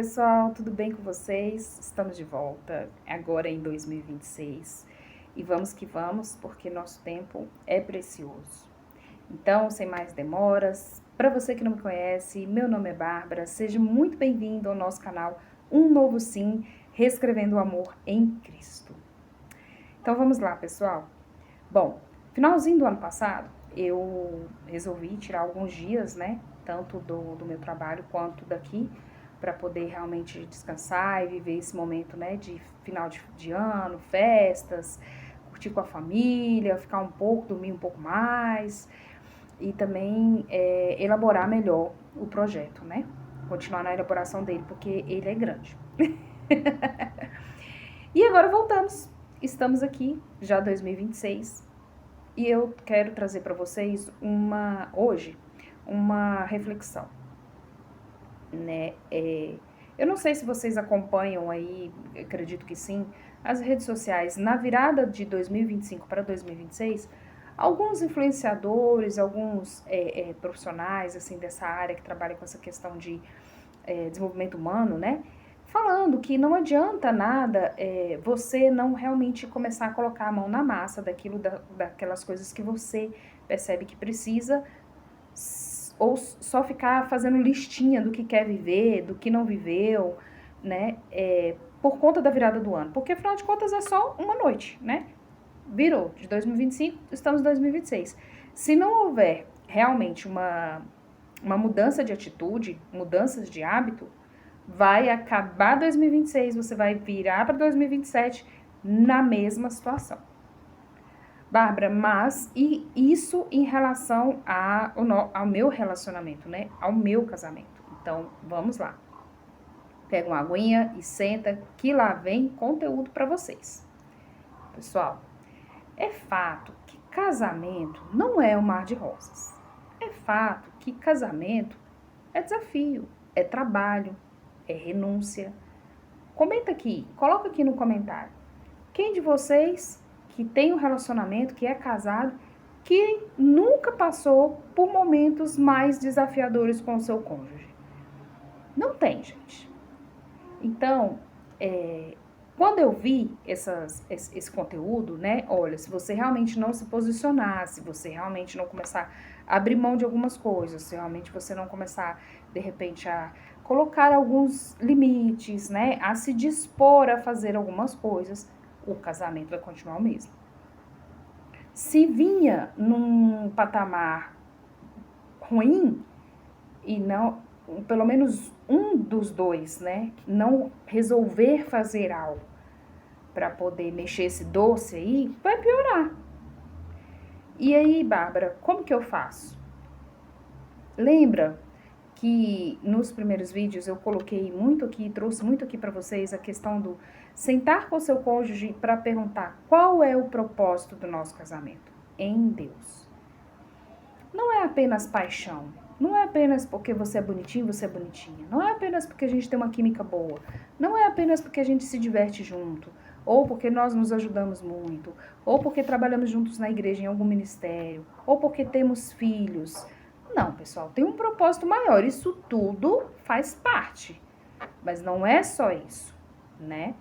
pessoal, tudo bem com vocês? Estamos de volta, agora em 2026. E vamos que vamos, porque nosso tempo é precioso. Então, sem mais demoras, para você que não me conhece, meu nome é Bárbara, seja muito bem-vindo ao nosso canal Um Novo Sim, Reescrevendo o Amor em Cristo. Então vamos lá, pessoal. Bom, finalzinho do ano passado, eu resolvi tirar alguns dias, né? Tanto do meu trabalho quanto daqui, para poder realmente descansar e viver esse momento, né? De final de ano, festas, curtir com a família, ficar um pouco, dormir um pouco mais e também elaborar melhor o projeto, né? Continuar na elaboração dele, porque ele é grande. E agora voltamos. Estamos aqui, já 2026, e eu quero trazer para vocês hoje uma reflexão, né? Eu não sei se vocês acompanham aí, acredito que sim, as redes sociais. Na virada de 2025 para 2026, alguns influenciadores, alguns profissionais assim dessa área que trabalham com essa questão de desenvolvimento humano, né? Falando que não adianta nada você não realmente começar a colocar a mão na massa daquelas coisas que você percebe que precisa, ou só ficar fazendo listinha do que quer viver, do que não viveu, né? Por conta da virada do ano. Porque, afinal de contas, é só uma noite, né? Virou de 2025, estamos em 2026. Se não houver realmente uma mudança de atitude, mudanças de hábito, vai acabar 2026, você vai virar para 2027 na mesma situação. Bárbara, mas e isso em relação ao meu relacionamento, né? Ao meu casamento. Então, vamos lá. Pega uma aguinha e senta, que lá vem conteúdo para vocês. Pessoal, é fato que casamento não é um mar de rosas. É fato que casamento é desafio, é trabalho, é renúncia. Comenta aqui, coloca aqui no comentário. Quem de vocês que tem um relacionamento, que é casado, que nunca passou por momentos mais desafiadores com o seu cônjuge? Não tem, gente. Então, quando eu vi esse conteúdo, né? Olha, se você realmente não se posicionar, se você realmente não começar a abrir mão de algumas coisas, se realmente você não começar, de repente, a colocar alguns limites, né? A se dispor a fazer algumas coisas, o casamento vai continuar o mesmo. Se vinha num patamar ruim e não, pelo menos um dos dois, né, não resolver fazer algo para poder mexer esse doce aí, vai piorar. E aí, Bárbara, como que eu faço? Lembra que nos primeiros vídeos eu coloquei muito aqui, trouxe muito aqui para vocês a questão do sentar com o seu cônjuge para perguntar qual é o propósito do nosso casamento em Deus. Não é apenas paixão, não é apenas porque você é bonitinho, você é bonitinha, não é apenas porque a gente tem uma química boa, não é apenas porque a gente se diverte junto, ou porque nós nos ajudamos muito, ou porque trabalhamos juntos na igreja em algum ministério, ou porque temos filhos. Não, pessoal, tem um propósito maior, isso tudo faz parte, mas não é só isso, né?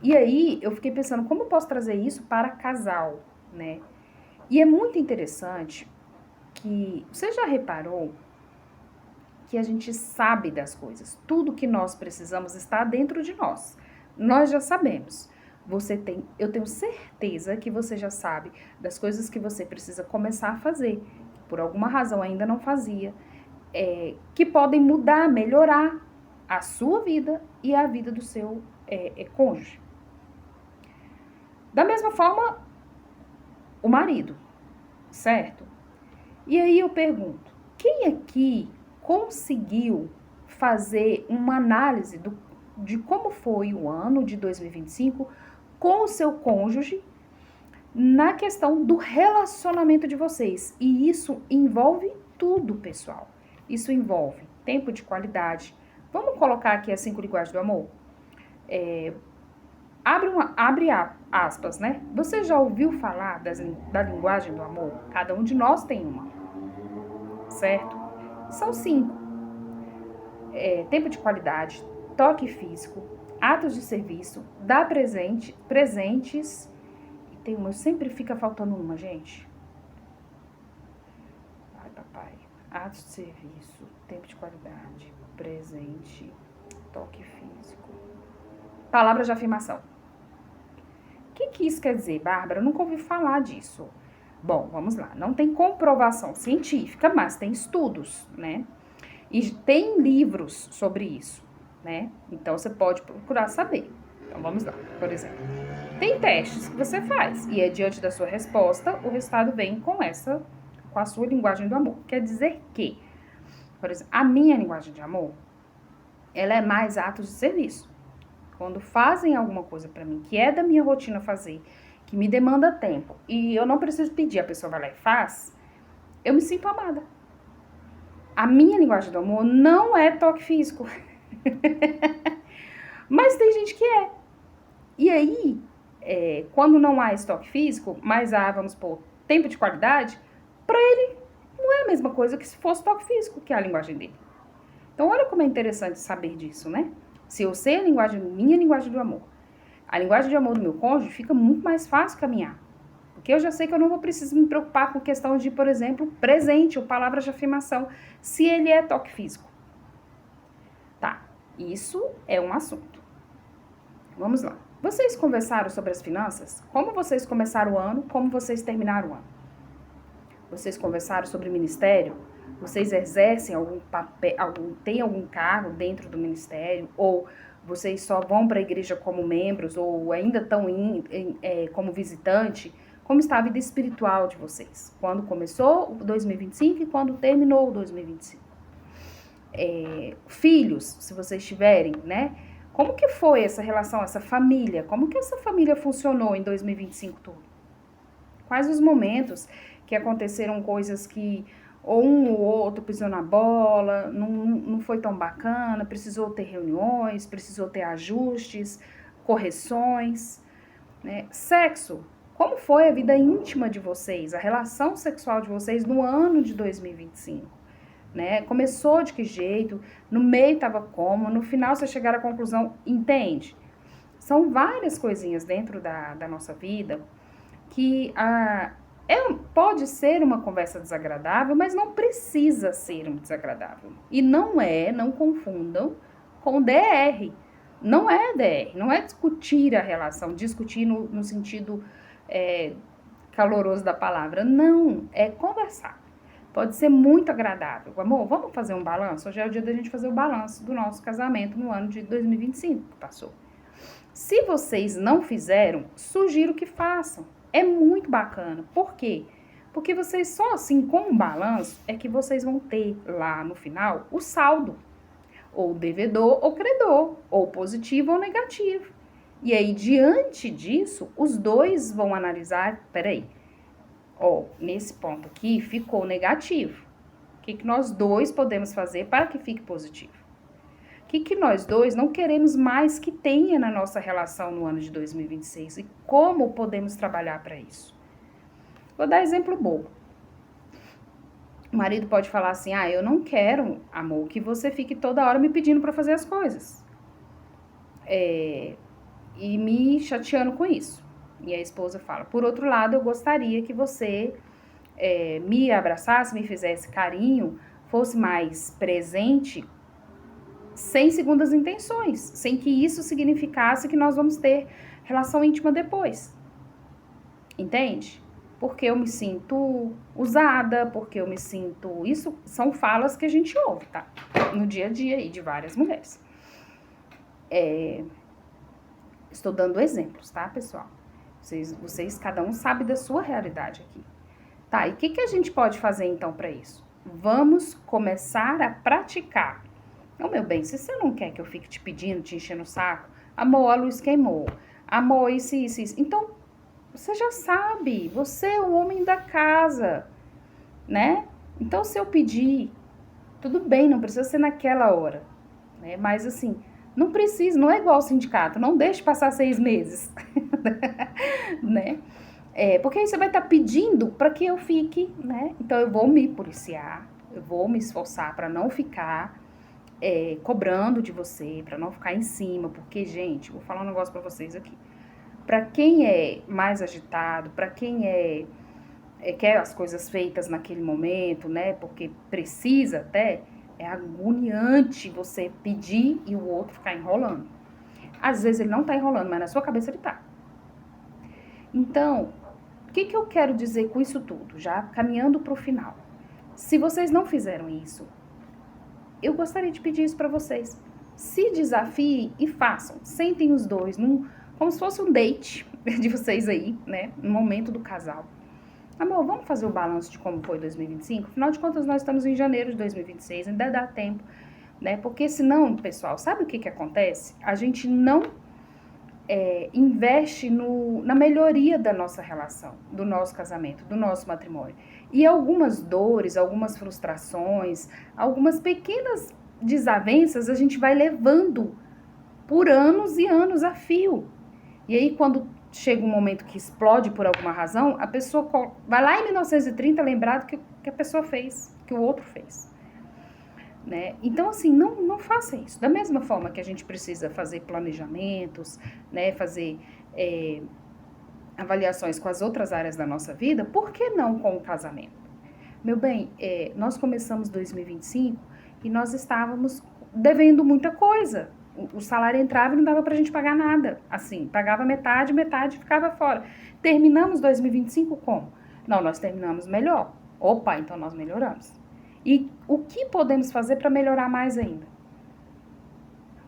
E aí eu fiquei pensando, como eu posso trazer isso para casal, né? E é muito interessante que, você já reparou que a gente sabe das coisas, tudo que nós precisamos está dentro de nós, nós já sabemos. Eu tenho certeza que você já sabe das coisas que você precisa começar a fazer, que por alguma razão ainda não fazia, que podem mudar, melhorar a sua vida e a vida do seu cônjuge. Da mesma forma, o marido, certo? E aí eu pergunto, quem aqui conseguiu fazer uma análise de como foi o ano de 2025 com o seu cônjuge na questão do relacionamento de vocês? E isso envolve tudo, pessoal. Isso envolve tempo de qualidade. Vamos colocar aqui as 5 linguagens do amor? Abre aspas, né? Você já ouviu falar da linguagem do amor? Cada um de nós tem uma, certo? São 5. tempo de qualidade, toque físico, atos de serviço, dar presentes. E tem uma, sempre fica faltando uma, gente. Ai, papai. Atos de serviço, tempo de qualidade, presente, toque físico. Palavras de afirmação. O que isso quer dizer, Bárbara? Eu nunca ouvi falar disso. Bom, vamos lá. Não tem comprovação científica, mas tem estudos, né? E tem livros sobre isso, né? Então, você pode procurar saber. Então, vamos lá. Por exemplo, tem testes que você faz e diante da sua resposta, o resultado vem com a sua linguagem do amor. Quer dizer que, por exemplo, a minha linguagem de amor, ela é mais atos de serviço. Quando fazem alguma coisa pra mim, que é da minha rotina fazer, que me demanda tempo, e eu não preciso pedir, a pessoa vai lá e faz, eu me sinto amada. A minha linguagem do amor não é toque físico. Mas tem gente que é. E aí, quando não há esse toque físico, mas há, vamos supor, tempo de qualidade, pra ele não é a mesma coisa que se fosse toque físico, que é a linguagem dele. Então, olha como é interessante saber disso, né? Se eu sei minha linguagem do amor, a linguagem de amor do meu cônjuge, fica muito mais fácil caminhar. Porque eu já sei que eu não vou precisar me preocupar com questão de, por exemplo, presente ou palavras de afirmação, se ele é toque físico. Tá, isso é um assunto. Vamos lá. Vocês conversaram sobre as finanças? Como vocês começaram o ano? Como vocês terminaram o ano? Vocês conversaram sobre ministério? Vocês exercem algum papel, tem algum cargo dentro do ministério? Ou vocês só vão para a igreja como membros? Ou ainda estão como visitante? Como está a vida espiritual de vocês? Quando começou o 2025 e quando terminou o 2025? Filhos, se vocês tiverem, né? Como que foi essa relação, essa família? Como que essa família funcionou em 2025 todo? Quais os momentos que aconteceram coisas que ou um ou outro pisou na bola, não foi tão bacana, precisou ter reuniões, precisou ter ajustes, correções, né? Sexo, como foi a vida íntima de vocês, a relação sexual de vocês no ano de 2025? Né? Começou de que jeito, no meio estava como, no final você chegar à conclusão, entende? São várias coisinhas dentro da nossa vida que pode ser uma conversa desagradável, mas não precisa ser um desagradável. E não confundam com DR. Não é DR, não é discutir a relação, discutir no sentido caloroso da palavra. Não, é conversar. Pode ser muito agradável. Amor, vamos fazer um balanço? Hoje é o dia da gente fazer o balanço do nosso casamento no ano de 2025 que passou. Se vocês não fizeram, sugiro que façam. É muito bacana. Por quê? Porque vocês só assim, com um balanço, é que vocês vão ter lá no final o saldo. Ou devedor ou credor. Ou positivo ou negativo. E aí, diante disso, os dois vão analisar, peraí, nesse ponto aqui ficou negativo. O que nós dois podemos fazer para que fique positivo? O que nós dois não queremos mais que tenha na nossa relação no ano de 2026? E como podemos trabalhar para isso? Vou dar exemplo bobo. O marido pode falar assim, eu não quero, amor, que você fique toda hora me pedindo para fazer as coisas. E me chateando com isso. E a esposa fala, por outro lado, eu gostaria que você me abraçasse, me fizesse carinho, fosse mais presente, sem segundas intenções, sem que isso significasse que nós vamos ter relação íntima depois. Entende? Porque eu me sinto usada, porque eu me sinto... Isso são falas que a gente ouve, tá? No dia a dia aí de várias mulheres. Estou dando exemplos, tá, pessoal? Vocês, cada um sabe da sua realidade aqui. Tá, e o que a gente pode fazer, então, para isso? Vamos começar a praticar. Então, meu bem, se você não quer que eu fique te pedindo, te enchendo o saco, amor, a luz queimou, amor, isso. Então, você já sabe, você é o homem da casa, né? Então, se eu pedir, tudo bem, não precisa ser naquela hora, né? Mas, assim, não precisa, não é igual ao sindicato, não deixe passar 6 meses, né? Porque aí você vai estar pedindo para que eu fique, né? Então, eu vou me policiar, eu vou me esforçar para não ficar cobrando de você, para não ficar em cima, porque, gente, vou falar um negócio para vocês aqui. Para quem é mais agitado, para quem quer as coisas feitas naquele momento, né? Porque precisa até, é agoniante você pedir e o outro ficar enrolando. Às vezes ele não tá enrolando, mas na sua cabeça ele tá. Então, o que eu quero dizer com isso tudo? Já caminhando pro final. Se vocês não fizeram isso, eu gostaria de pedir isso para vocês. Se desafiem e façam. Sentem os dois, como se fosse um date de vocês aí, né? No momento do casal. Amor, vamos fazer o balanço de como foi 2025? Afinal de contas, nós estamos em janeiro de 2026, ainda dá tempo, né? Porque senão, pessoal, sabe o que acontece? A gente não investe na melhoria da nossa relação, do nosso casamento, do nosso matrimônio. E algumas dores, algumas frustrações, algumas pequenas desavenças a gente vai levando por anos e anos a fio. E aí, quando chega um momento que explode por alguma razão, a pessoa vai lá em 1930 lembrar do que a pessoa fez, que o outro fez. Né? Então, assim, não faça isso. Da mesma forma que a gente precisa fazer planejamentos, né? Fazer avaliações com as outras áreas da nossa vida, por que não com o casamento? Meu bem, nós começamos 2025 e nós estávamos devendo muita coisa. O salário entrava e não dava pra gente pagar nada. Assim, pagava metade ficava fora. Terminamos 2025 como? Não, nós terminamos melhor. Opa, então nós melhoramos. E o que podemos fazer para melhorar mais ainda?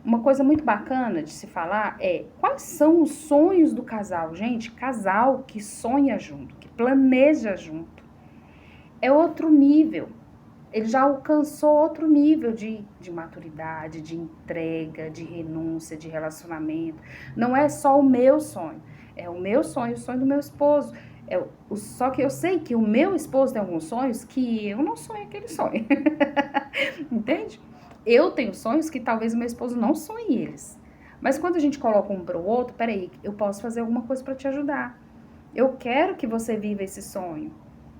Uma coisa muito bacana de se falar é quais são os sonhos do casal. Gente, casal que sonha junto, que planeja junto, é outro nível. Ele já alcançou outro nível de maturidade, de entrega, de renúncia, de relacionamento. Não é só o meu sonho, é o meu sonho, o sonho do meu esposo. Só que eu sei que o meu esposo tem alguns sonhos que eu não sonho aquele sonho. Entende? Eu tenho sonhos que talvez o meu esposo não sonhe eles. Mas quando a gente coloca um para o outro, peraí, eu posso fazer alguma coisa para te ajudar. Eu quero que você viva esse sonho.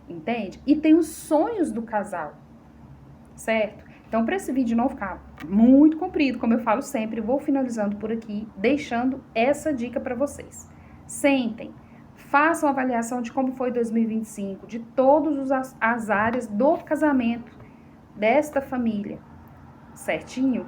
Entende? E tem os sonhos do casal. Certo? Então, para esse vídeo não ficar muito comprido, como eu falo sempre, vou finalizando por aqui, deixando essa dica para vocês. Sentem, façam a avaliação de como foi 2025, de todas as áreas do casamento, desta família, certinho?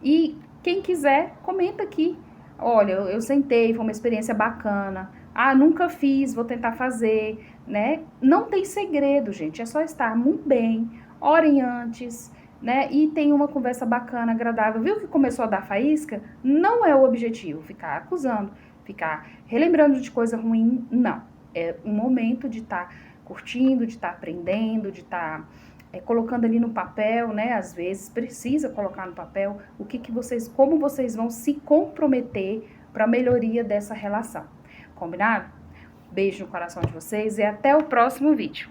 E quem quiser, comenta aqui. Olha, eu sentei, foi uma experiência bacana. Ah, nunca fiz, vou tentar fazer, né? Não tem segredo, gente, é só estar muito bem. Orem antes, né? E tem uma conversa bacana, agradável. Viu que começou a dar faísca? Não é o objetivo ficar acusando, ficar relembrando de coisa ruim, não. É um momento de estar curtindo, de estar aprendendo, de estar colocando ali no papel, né? Às vezes precisa colocar no papel como vocês vão se comprometer para a melhoria dessa relação. Combinado? Beijo no coração de vocês e até o próximo vídeo.